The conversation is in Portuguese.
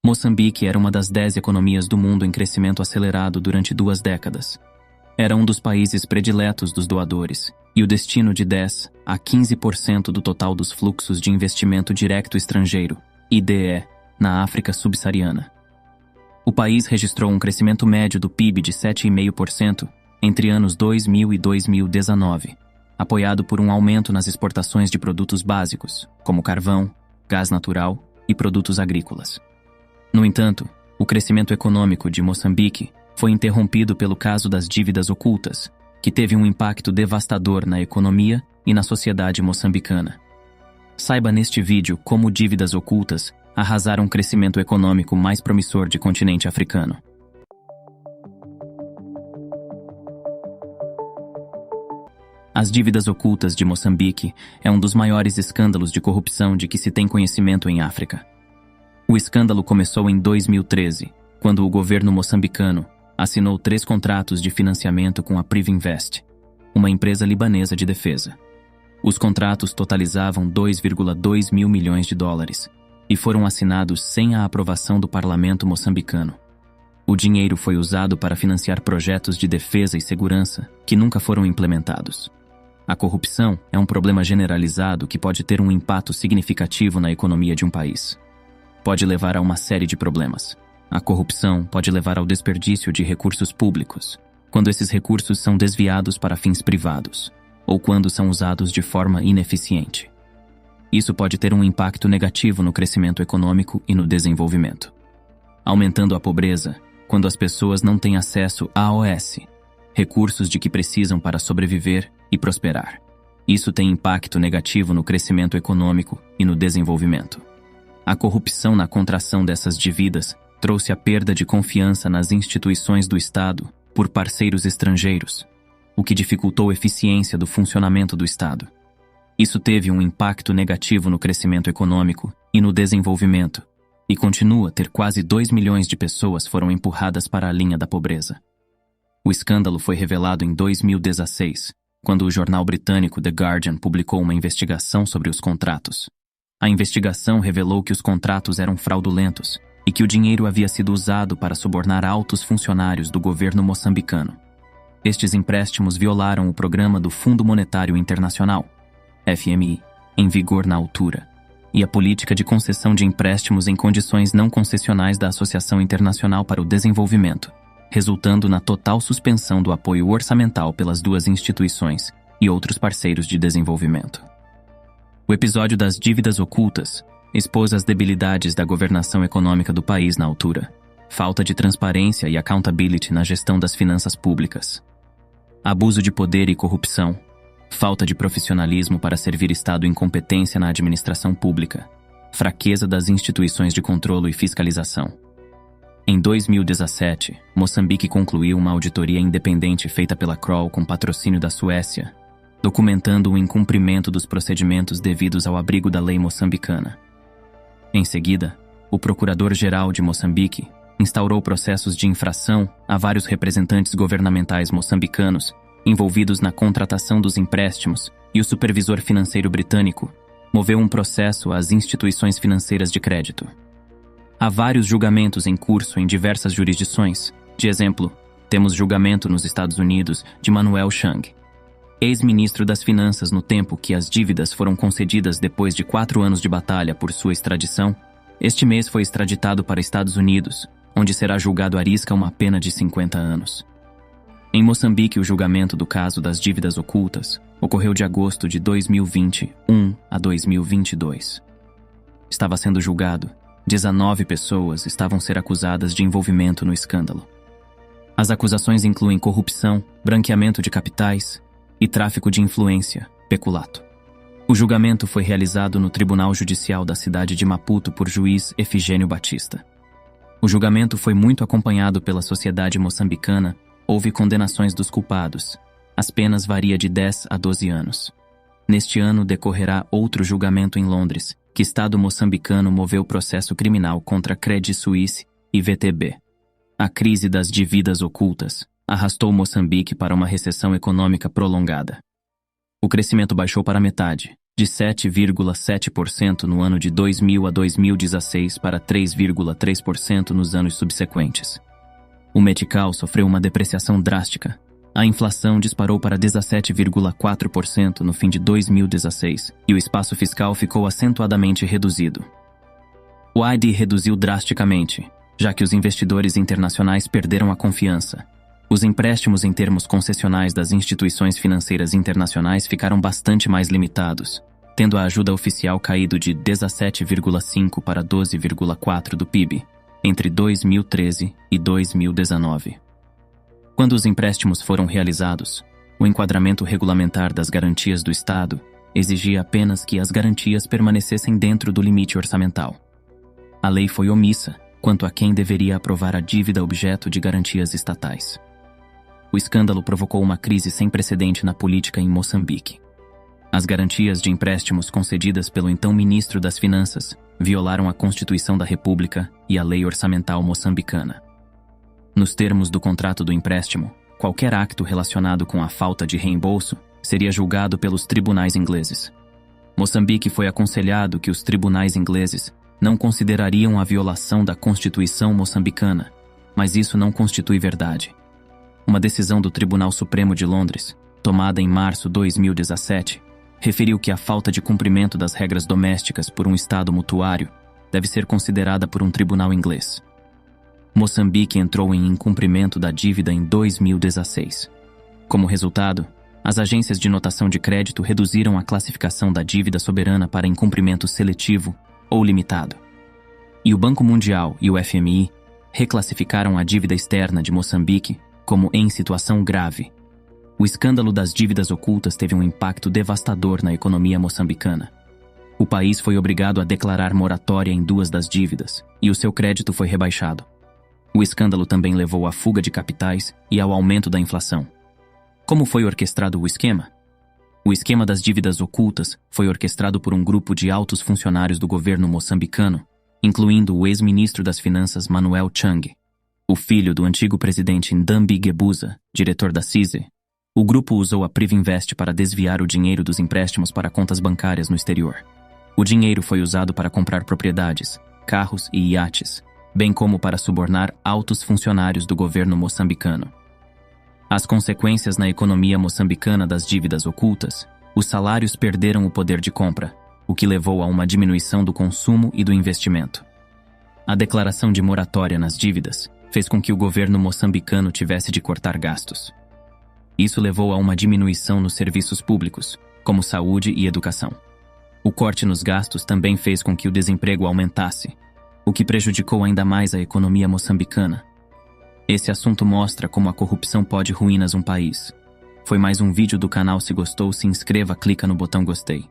Moçambique era uma das 10 economias do mundo em crescimento acelerado durante 2 décadas. Era um dos países prediletos dos doadores, e o destino de 10 a 15% do total dos fluxos de investimento direto estrangeiro, IDE, na África subsaariana. O país registrou um crescimento médio do PIB de 7,5% entre anos 2000 e 2019, apoiado por um aumento nas exportações de produtos básicos, como carvão, gás natural e produtos agrícolas. No entanto, o crescimento econômico de Moçambique foi interrompido pelo caso das dívidas ocultas, que teve um impacto devastador na economia e na sociedade moçambicana. Saiba neste vídeo como dívidas ocultas arrasaram o crescimento econômico mais promissor do continente africano. As dívidas ocultas de Moçambique é um dos maiores escândalos de corrupção de que se tem conhecimento em África. O escândalo começou em 2013, quando o governo moçambicano assinou 3 contratos de financiamento com a Privinvest, uma empresa libanesa de defesa. Os contratos totalizavam 2,2 mil milhões de dólares e foram assinados sem a aprovação do parlamento moçambicano. O dinheiro foi usado para financiar projetos de defesa e segurança que nunca foram implementados. A corrupção é um problema generalizado que pode ter um impacto significativo na economia de um país. Pode levar a uma série de problemas. A corrupção pode levar ao desperdício de recursos públicos, quando esses recursos são desviados para fins privados, ou quando são usados de forma ineficiente. Isso pode ter um impacto negativo no crescimento econômico e no desenvolvimento, aumentando a pobreza quando as pessoas não têm acesso a AOS, recursos de que precisam para sobreviver e prosperar. Isso tem impacto negativo no crescimento econômico e no desenvolvimento. A corrupção na contração dessas dívidas trouxe a perda de confiança nas instituições do Estado por parceiros estrangeiros, o que dificultou a eficiência do funcionamento do Estado. Isso teve um impacto negativo no crescimento econômico e no desenvolvimento, e continua a ter quase 2 milhões de pessoas foram empurradas para a linha da pobreza. O escândalo foi revelado em 2016, quando o jornal britânico The Guardian publicou uma investigação sobre os contratos. A investigação revelou que os contratos eram fraudulentos e que o dinheiro havia sido usado para subornar altos funcionários do governo moçambicano. Estes empréstimos violaram o programa do Fundo Monetário Internacional, FMI, em vigor na altura, e a política de concessão de empréstimos em condições não concessionais da Associação Internacional para o Desenvolvimento, resultando na total suspensão do apoio orçamental pelas 2 instituições e outros parceiros de desenvolvimento. O episódio das dívidas ocultas expôs as debilidades da governação econômica do país na altura, falta de transparência e accountability na gestão das finanças públicas, abuso de poder e corrupção, falta de profissionalismo para servir Estado e incompetência na administração pública, fraqueza das instituições de controle e fiscalização. Em 2017, Moçambique concluiu uma auditoria independente feita pela Kroll com patrocínio da Suécia, documentando o incumprimento dos procedimentos devidos ao abrigo da lei moçambicana. Em seguida, o Procurador-Geral de Moçambique instaurou processos de infração a vários representantes governamentais moçambicanos envolvidos na contratação dos empréstimos, e o supervisor financeiro britânico moveu um processo às instituições financeiras de crédito. Há vários julgamentos em curso em diversas jurisdições. De exemplo, temos julgamento nos Estados Unidos de Manuel Chang, ex-ministro das Finanças no tempo que as dívidas foram concedidas depois de 4 anos de batalha por sua extradição. Este mês foi extraditado para Estados Unidos, onde será julgado à risca uma pena de 50 anos. Em Moçambique, o julgamento do caso das dívidas ocultas ocorreu de agosto de 2021 a 2022. Estava sendo julgado. 19 pessoas estavam ser acusadas de envolvimento no escândalo. As acusações incluem corrupção, branqueamento de capitais e tráfico de influência, peculato. O julgamento foi realizado no Tribunal Judicial da cidade de Maputo por juiz Efigênio Batista. O julgamento foi muito acompanhado pela sociedade moçambicana. Houve condenações dos culpados. As penas variam de 10 a 12 anos. Neste ano decorrerá outro julgamento em Londres, que Estado moçambicano moveu processo criminal contra Credit Suisse e VTB. A crise das dívidas ocultas arrastou Moçambique para uma recessão econômica prolongada. O crescimento baixou para metade, de 7,7% no ano de 2000 a 2016 para 3,3% nos anos subsequentes. O metical sofreu uma depreciação drástica. A inflação disparou para 17,4% no fim de 2016 e o espaço fiscal ficou acentuadamente reduzido. O AID reduziu drasticamente, já que os investidores internacionais perderam a confiança. Os empréstimos em termos concessionais das instituições financeiras internacionais ficaram bastante mais limitados, tendo a ajuda oficial caído de 17,5% para 12,4% do PIB, entre 2013 e 2019. Quando os empréstimos foram realizados, o enquadramento regulamentar das garantias do Estado exigia apenas que as garantias permanecessem dentro do limite orçamental. A lei foi omissa quanto a quem deveria aprovar a dívida objeto de garantias estatais. O escândalo provocou uma crise sem precedente na política em Moçambique. As garantias de empréstimos concedidas pelo então ministro das Finanças violaram a Constituição da República e a lei orçamental moçambicana. Nos termos do contrato do empréstimo, qualquer acto relacionado com a falta de reembolso seria julgado pelos tribunais ingleses. Moçambique foi aconselhado que os tribunais ingleses não considerariam a violação da Constituição moçambicana, mas isso não constitui verdade. Uma decisão do Tribunal Supremo de Londres, tomada em março de 2017, referiu que a falta de cumprimento das regras domésticas por um Estado mutuário deve ser considerada por um tribunal inglês. Moçambique entrou em incumprimento da dívida em 2016. Como resultado, as agências de notação de crédito reduziram a classificação da dívida soberana para incumprimento seletivo ou limitado. E o Banco Mundial e o FMI reclassificaram a dívida externa de Moçambique como em situação grave. O escândalo das dívidas ocultas teve um impacto devastador na economia moçambicana. O país foi obrigado a declarar moratória em 2 das dívidas e o seu crédito foi rebaixado. O escândalo também levou à fuga de capitais e ao aumento da inflação. Como foi orquestrado o esquema? O esquema das dívidas ocultas foi orquestrado por um grupo de altos funcionários do governo moçambicano, incluindo o ex-ministro das Finanças Manuel Chang, o filho do antigo presidente Ndambi Gebuza, diretor da CISE. O grupo usou a Privinvest para desviar o dinheiro dos empréstimos para contas bancárias no exterior. O dinheiro foi usado para comprar propriedades, carros e iates, bem como para subornar altos funcionários do governo moçambicano. As consequências na economia moçambicana das dívidas ocultas: os salários perderam o poder de compra, o que levou a uma diminuição do consumo e do investimento. A declaração de moratória nas dívidas fez com que o governo moçambicano tivesse de cortar gastos. Isso levou a uma diminuição nos serviços públicos, como saúde e educação. O corte nos gastos também fez com que o desemprego aumentasse, o que prejudicou ainda mais a economia moçambicana. Esse assunto mostra como a corrupção pode ruínar um país. Foi mais um vídeo do canal. Se gostou, se inscreva, clica no botão gostei.